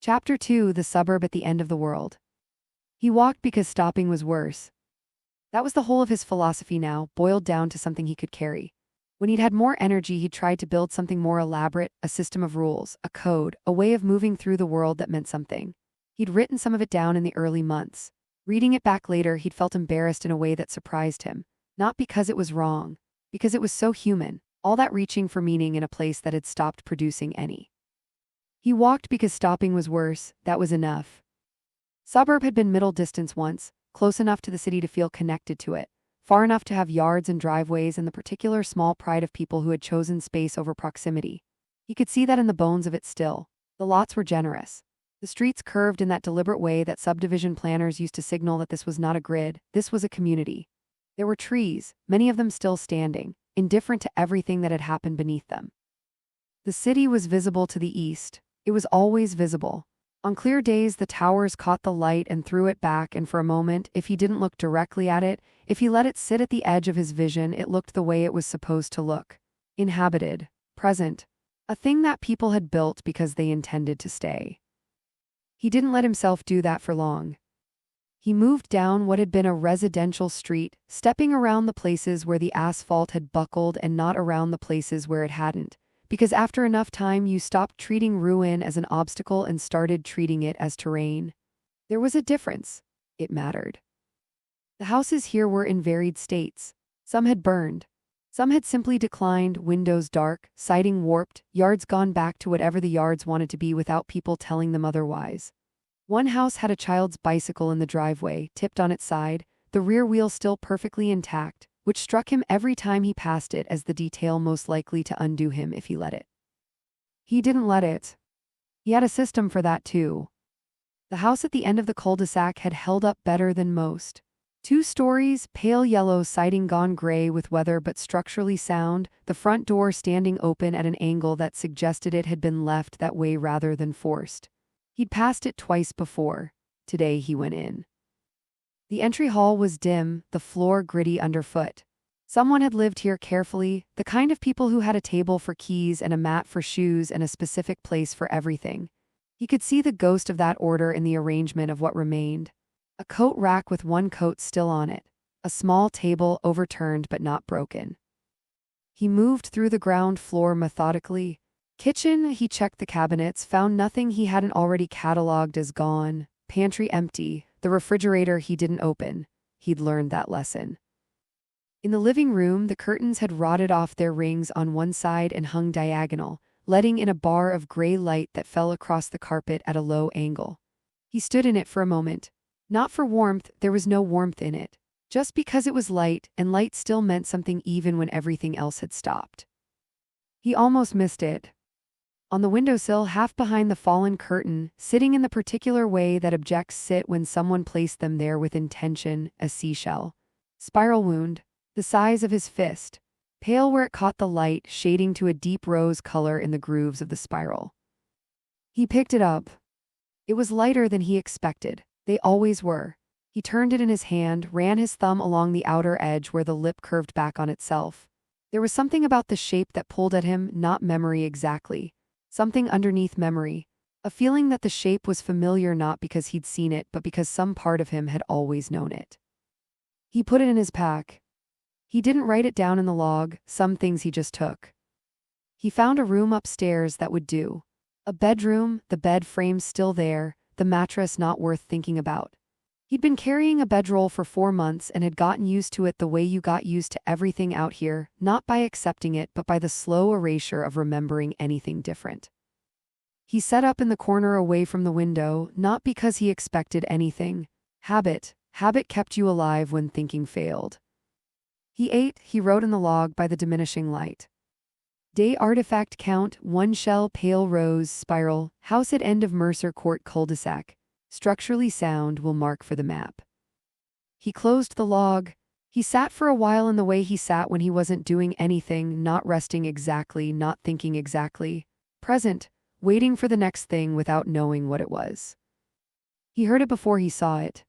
Chapter 2: The Suburb at the End of the World. He walked because stopping was worse. That was the whole of his philosophy now, boiled down to something he could carry. When he'd had more energy, he'd tried to build something more elaborate, a system of rules, a code, a way of moving through the world that meant something. He'd written some of it down in the early months. Reading it back later, he'd felt embarrassed in a way that surprised him. Not because it was wrong, because it was so human, all that reaching for meaning in a place that had stopped producing any. He walked because stopping was worse, that was enough. Suburb had been middle distance once, close enough to the city to feel connected to it, far enough to have yards and driveways and the particular small pride of people who had chosen space over proximity. He could see that in the bones of it still. The lots were generous. The streets curved in that deliberate way that subdivision planners used to signal that this was not a grid, this was a community. There were trees, many of them still standing, indifferent to everything that had happened beneath them. The city was visible to the east. It was always visible. On clear days, the towers caught the light and threw it back, and for a moment, if he didn't look directly at it, if he let it sit at the edge of his vision, it looked the way it was supposed to look. Inhabited. Present. A thing that people had built because they intended to stay. He didn't let himself do that for long. He moved down what had been a residential street, stepping around the places where the asphalt had buckled and not around the places where it hadn't. Because after enough time you stopped treating ruin as an obstacle and started treating it as terrain. There was a difference. It mattered. The houses here were in varied states. Some had burned. Some had simply declined, windows dark, siding warped, yards gone back to whatever the yards wanted to be without people telling them otherwise. One house had a child's bicycle in the driveway, tipped on its side, the rear wheel still perfectly intact, which struck him every time he passed it as the detail most likely to undo him if he let it. He didn't let it. He had a system for that too. The house at the end of the cul-de-sac had held up better than most. 2 stories, pale yellow siding gone gray with weather but structurally sound, the front door standing open at an angle that suggested it had been left that way rather than forced. He'd passed it twice before. Today he went in. The entry hall was dim, the floor gritty underfoot. Someone had lived here carefully, the kind of people who had a table for keys and a mat for shoes and a specific place for everything. He could see the ghost of that order in the arrangement of what remained. A coat rack with one coat still on it. A small table overturned but not broken. He moved through the ground floor methodically. Kitchen, he checked the cabinets, found nothing he hadn't already cataloged as gone. Pantry empty. The refrigerator he didn't open. He'd learned that lesson. In the living room, the curtains had rotted off their rings on one side and hung diagonal, letting in a bar of gray light that fell across the carpet at a low angle. He stood in it for a moment. Not for warmth, there was no warmth in it. Just because it was light, and light still meant something even when everything else had stopped. He almost missed it. On the windowsill, half behind the fallen curtain, sitting in the particular way that objects sit when someone placed them there with intention, a seashell. Spiral wound, the size of his fist, pale where it caught the light, shading to a deep rose color in the grooves of the spiral. He picked it up. It was lighter than he expected. They always were. He turned it in his hand, ran his thumb along the outer edge where the lip curved back on itself. There was something about the shape that pulled at him, not memory exactly. Something underneath memory. A feeling that the shape was familiar not because he'd seen it but because some part of him had always known it. He put it in his pack. He didn't write it down in the log, some things he just took. He found a room upstairs that would do. A bedroom, the bed frame still there, the mattress not worth thinking about. He'd been carrying a bedroll for 4 months and had gotten used to it the way you got used to everything out here, not by accepting it but by the slow erasure of remembering anything different. He sat up in the corner away from the window, not because he expected anything. Habit kept you alive when thinking failed. He ate, he wrote in the log by the diminishing light. Day artifact count, 1 shell pale rose spiral, house at end of Mercer Court cul-de-sac. Structurally sound will mark for the map. He closed the log. He sat for a while in the way he sat when he wasn't doing anything, not resting exactly, not thinking exactly. Present, waiting for the next thing without knowing what it was. He heard it before he saw it.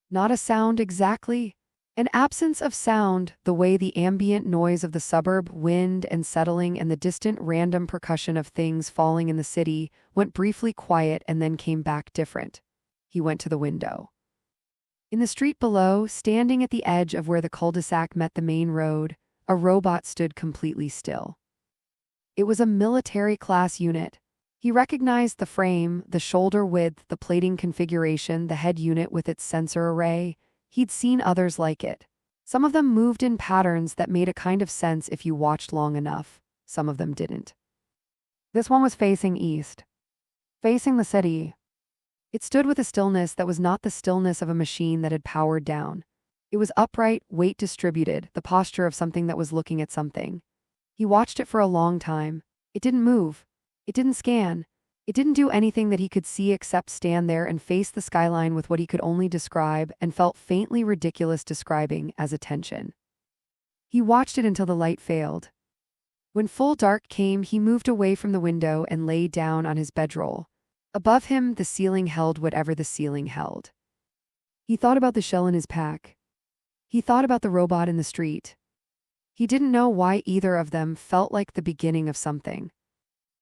Not a sound exactly. An absence of sound, the way the ambient noise of the suburb, wind and settling, and the distant random percussion of things falling in the city, went briefly quiet and then came back different. He went to the window. In the street below, standing at the edge of where the cul-de-sac met the main road, a robot stood completely still. It was a military-class unit. He recognized the frame, the shoulder width, the plating configuration, the head unit with its sensor array. He'd seen others like it. Some of them moved in patterns that made a kind of sense if you watched long enough. Some of them didn't. This one was facing east. Facing the city. It stood with a stillness that was not the stillness of a machine that had powered down. It was upright, weight distributed, the posture of something that was looking at something. He watched it for a long time. It didn't move. It didn't scan. It didn't do anything that he could see except stand there and face the skyline with what he could only describe and felt faintly ridiculous describing as attention. He watched it until the light failed. When full dark came, he moved away from the window and lay down on his bedroll. Above him, the ceiling held whatever the ceiling held. He thought about the shell in his pack. He thought about the robot in the street. He didn't know why either of them felt like the beginning of something.